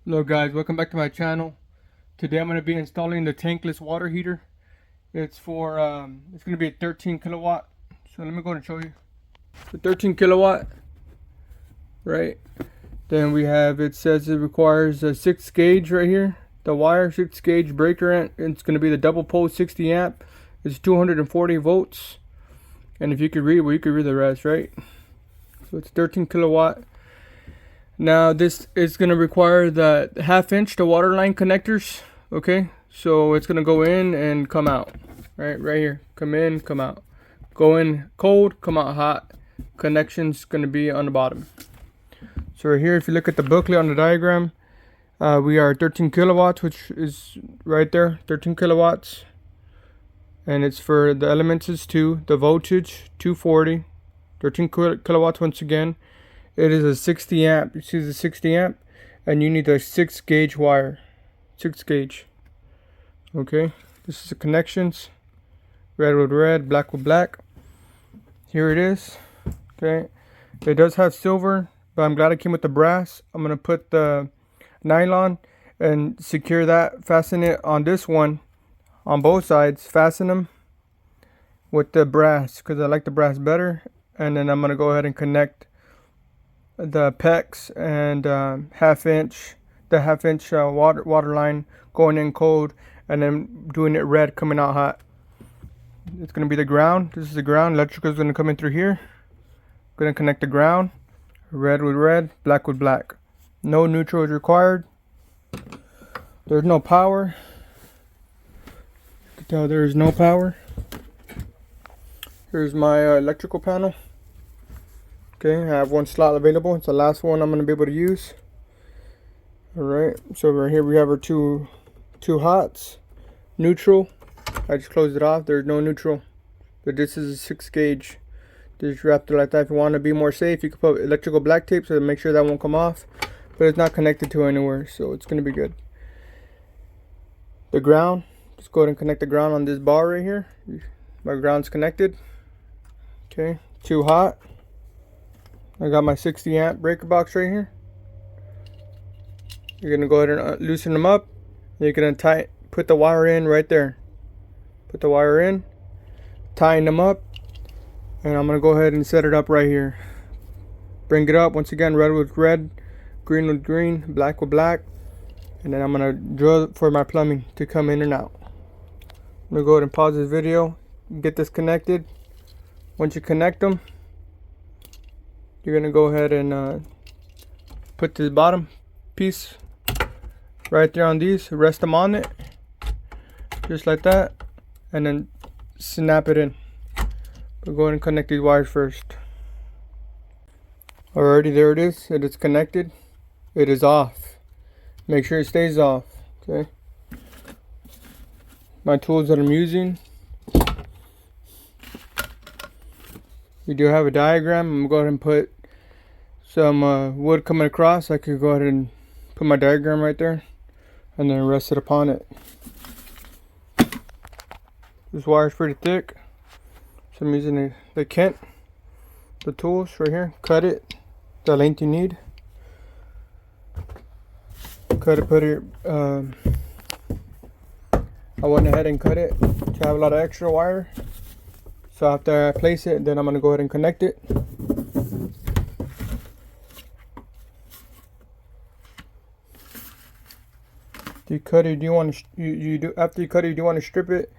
Hello guys, welcome back to my channel. Today I'm going to be installing the tankless water heater. It's for it's going to be a 13 kilowatt. So let me go and show you. The 13 kilowatt, right? Then we have, it says it requires a 6 gauge right here. The wire 6 gauge breaker, and it's going to be the double pole 60 amp. It's 240 volts. And if you could read, well, you could read the rest, right? So it's 13 kilowatt. Now this is going to require the 1/2 inch to water line connectors. Okay, so it's going to go in and come out. Right here, come in, come out. Go in cold, come out hot. Connection's going to be on the bottom. So right here, if you look at the booklet on the diagram, we are 13 kilowatts, which is right there, 13 kilowatts. And it's for the elements is 2, the voltage 240, 13 kilowatts once again. It is a 60 amp. You see the 60 amp, and you need a 6 gauge wire. 6 gauge. Okay, this is the connections. Red with red, black with black. Here it is. Okay, it does have silver, but I'm glad it came with the brass. I'm gonna put the nylon and secure that. Fasten it on this one, on both sides. Fasten them with the brass because I like the brass better. And then I'm gonna go ahead and connect the PEX and 1/2 inch, the 1/2 inch water line going in cold, and then doing it red coming out hot. It's going to be the ground. This is the ground. Electrical is going to come in through here. Going to connect the ground. Red with red, black with black. No neutral is required. There's no power. You can tell there is no power. Here's my electrical panel. Okay, I have one slot available. It's the last one I'm going to be able to use. Alright, so right here we have our two hots. Neutral. I just closed it off. There's no neutral. But this is a 6 gauge. Just wrapped it like that. If you want to be more safe, you can put electrical black tape so to make sure that won't come off. But it's not connected to anywhere, so it's going to be good. The ground. Just go ahead and connect the ground on this bar right here. My ground's connected. Okay, 2 hot. I got my 60 amp breaker box right here. You're gonna go ahead and loosen them up. You're gonna put the wire in right there. Put the wire in, tighten them up, and I'm gonna go ahead and set it up right here. Bring it up once again, red with red, green with green, black with black, and then I'm gonna drill for my plumbing to come in and out. I'm gonna go ahead and pause this video, get this connected. Once you connect them, you're gonna go ahead and put the bottom piece right there on these, rest them on it just like that, and then snap it in. We'll go ahead and connect these wires first. Alrighty, there it is. It is connected. It is off. Make sure it stays off. Okay, my tools that I'm using, we do have a diagram. I'm gonna go ahead and put some wood coming across. I could go ahead and put my diagram right there and then rest it upon it. This wire is pretty thick, so I'm using the Kent, the tools right here. Cut it the length you need. Cut it, put it. I went ahead and cut it to have a lot of extra wire. So after I place it, then I'm gonna go ahead and connect it. You cut it, after you cut it, you do want to strip it,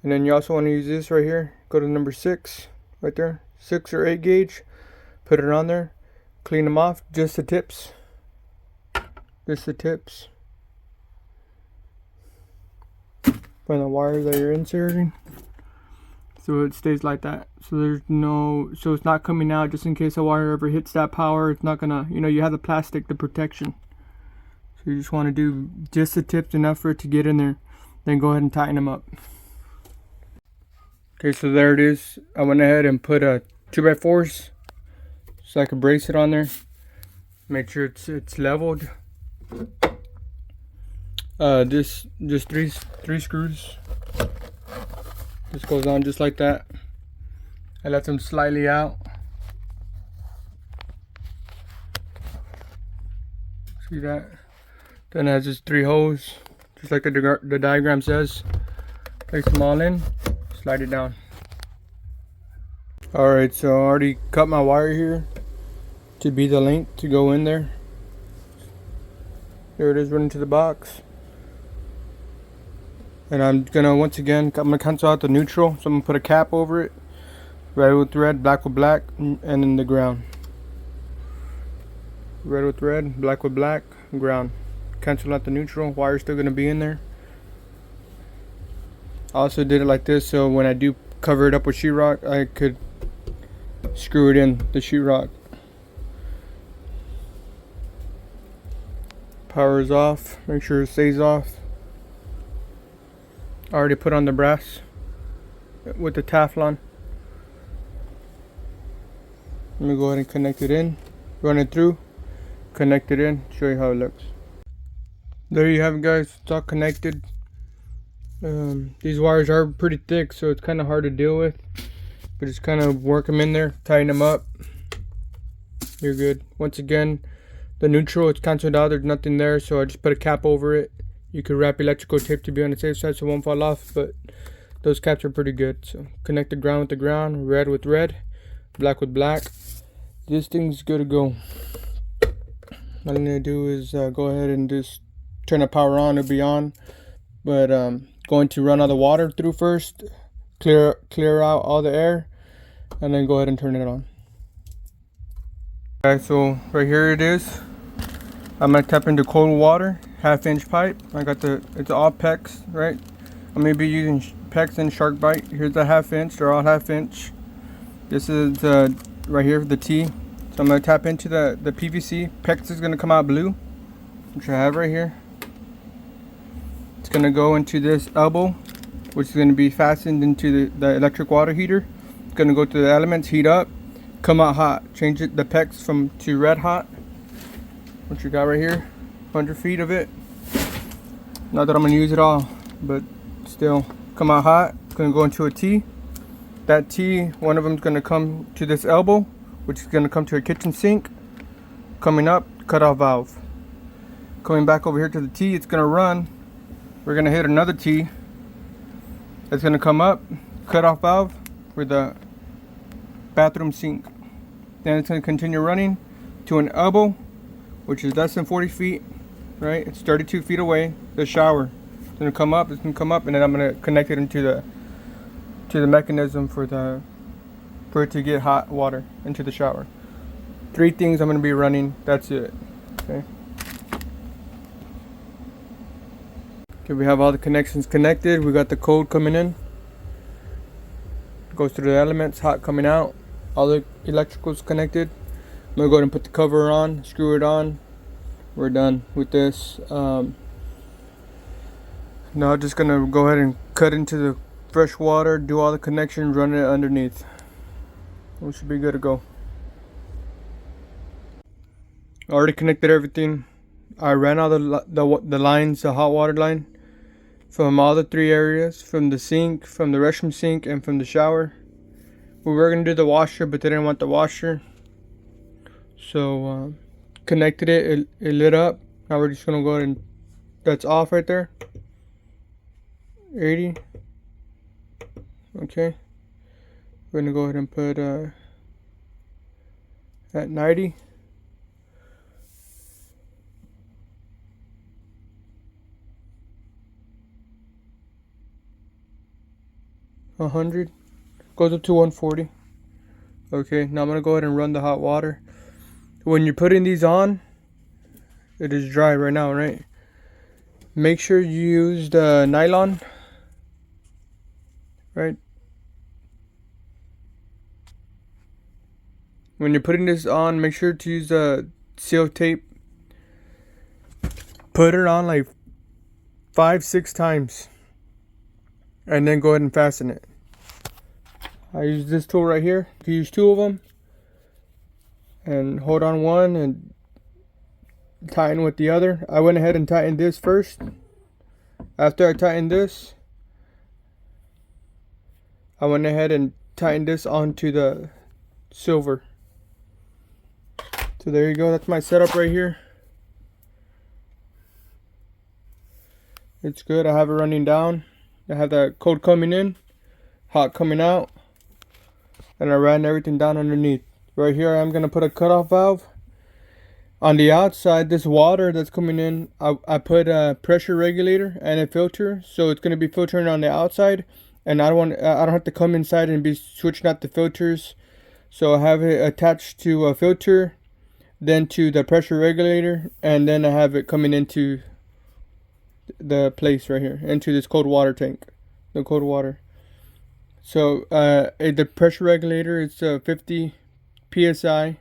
and then you also want to use this right here. Go to number 6 right there, 6 or 8 gauge, put it on there, clean them off, just the tips, from the wire that you're inserting, so it stays like that. So so it's not coming out, just in case a wire ever hits that power. It's not gonna, you have the plastic, the protection. So you just want to do just the tips, enough for it to get in there. Then go ahead and tighten them up. Okay, so there it is. I went ahead and put a 2x4s so I could brace it on there. Make sure it's leveled. Just three screws. This goes on just like that. I let them slightly out. See that? Then it has its 3 holes, just like the diagram says. Place them all in, slide it down. Alright, so I already cut my wire here to be the length to go in there. Here it is running to the box. And I'm gonna, once again, I'm gonna cancel out the neutral, so I'm gonna put a cap over it. Red with red, black with black, and then the ground. Red with red, black with black, ground. Cancel out the neutral, wire's still gonna be in there. I also did it like this so when I do cover it up with sheetrock, I could screw it in the sheetrock. Power is off, make sure it stays off. I already put on the brass with the Teflon. Let me go ahead and connect it in, run it through, connect it in, show you how it looks. There you have it, guys, it's all connected. These wires are pretty thick, so it's kind of hard to deal with, but just kind of work them in there, tighten them up, you're good. Once again, the neutral, it's canceled out, there's nothing there, so I just put a cap over it. You could wrap electrical tape to be on the safe side so it won't fall off, but those caps are pretty good. So connect the ground with the ground, red with red, black with black. This thing's good to go. All I'm gonna do is go ahead and just turn the power on. It'll be on, but going to run all the water through first, clear out all the air, and then go ahead and turn it on. Okay, so right here it is. I'm gonna tap into cold water, 1/2-inch pipe. I got it's all PEX, right? I'm gonna be using PEX and shark bite. Here's the 1/2-inch. They're all 1/2-inch. This is right here for the T. So I'm gonna tap into the PVC. PEX is gonna come out blue, which I have right here. It's gonna go into this elbow, which is gonna be fastened into the electric water heater. It's gonna go to the elements, heat up, come out hot. Change the PEX to red hot, which you got right here, 100 feet of it. Not that I'm gonna use it all, but still, come out hot. It's gonna go into a T. That T, one of them is gonna come to this elbow, which is gonna come to a kitchen sink. Coming up, cutoff valve. Coming back over here to the T, it's gonna run. We're gonna hit another T. It's gonna come up, cutoff valve for the bathroom sink. Then it's gonna continue running to an elbow, which is less than 40 feet, right? It's 32 feet away. The shower. It's gonna come up, and then I'm gonna connect it into the mechanism for it to get hot water into the shower. 3 things I'm gonna be running. That's it. Okay. Okay, we have all the connections connected. We got the code coming in. Goes through the elements, hot coming out. All the electricals connected. I'm gonna go ahead and put the cover on, screw it on. We're done with this. Now I'm just gonna go ahead and cut into the fresh water, do all the connections, run it underneath. We should be good to go. Already connected everything. I ran all the lines, the hot water line, from all the 3 areas, from the sink, from the restroom sink, and from the shower. We were gonna do the washer, but they didn't want the washer, so connected it. It lit up. Now we're just gonna go ahead and that's off right there. 80. Okay. We're gonna go ahead and put at 90. $100 goes up to 140. Okay, now I'm gonna go ahead and run the hot water. When you're putting these on, it is dry right now, right? Make sure you use the nylon, right? When you're putting this on, make sure to use the seal tape. Put it on like 5-6 times, and then go ahead and fasten it. I use this tool right here. You can use 2 of them, and hold on one and tighten with the other. I went ahead and tightened this first. After I tightened this, I went ahead and tightened this onto the silver. So there you go. That's my setup right here. It's good. I have it running down. I have that cold coming in, hot coming out, and I ran everything down underneath. Right here, I'm gonna put a cutoff valve. On the outside, this water that's coming in, I put a pressure regulator and a filter, so it's gonna be filtering on the outside, and I don't have to come inside and be switching out the filters. So I have it attached to a filter, then to the pressure regulator, and then I have it coming into the place right here, into this cold water tank, the cold water. So the pressure regulator is 50 psi,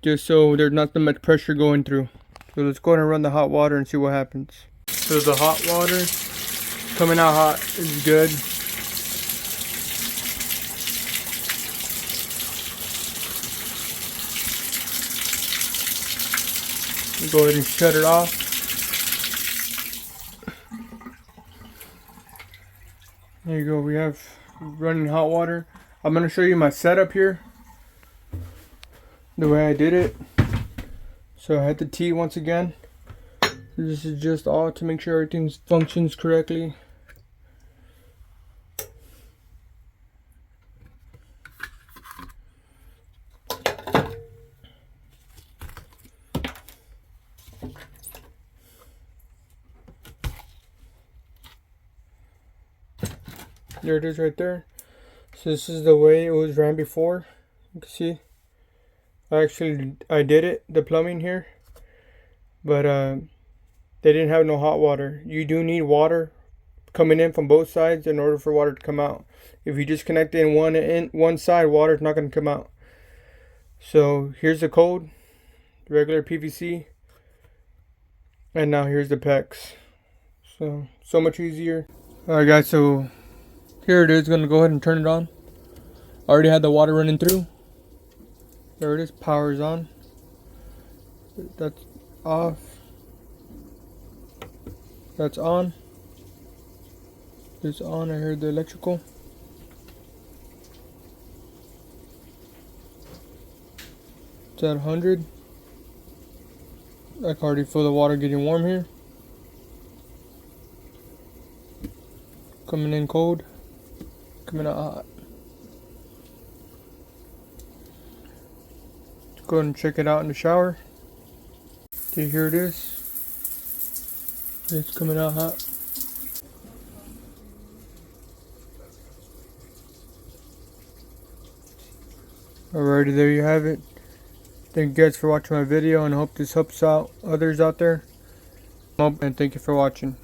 just so there's not that much pressure going through. So let's go ahead and run the hot water and see what happens. So the hot water coming out hot is good. Go ahead and shut it off. There you go, we have running hot water. I'm going to show you my setup here, the way I did it. So I had the T once again. This is just all to make sure everything functions correctly. There it is right there. So this is the way it was ran before. You can see I did it, the plumbing here, but they didn't have no hot water. You do need water coming in from both sides in order for water to come out. If you just connect it in one side, water is not going to come out. So here's the code, regular PVC, and now here's the PEX. So much easier. Alright guys, so here it is. Gonna go ahead and turn it on. I already had the water running through. There it is. Power is on. That's off. That's on. It's on. I heard the electrical. It's at 100. I can already feel the water getting warm here. Coming in cold. Coming out hot. Let's go ahead and check it out in the shower. Okay, here it is. It's coming out hot. Alrighty, there you have it. Thank you guys for watching my video, and I hope this helps out others out there. And thank you for watching.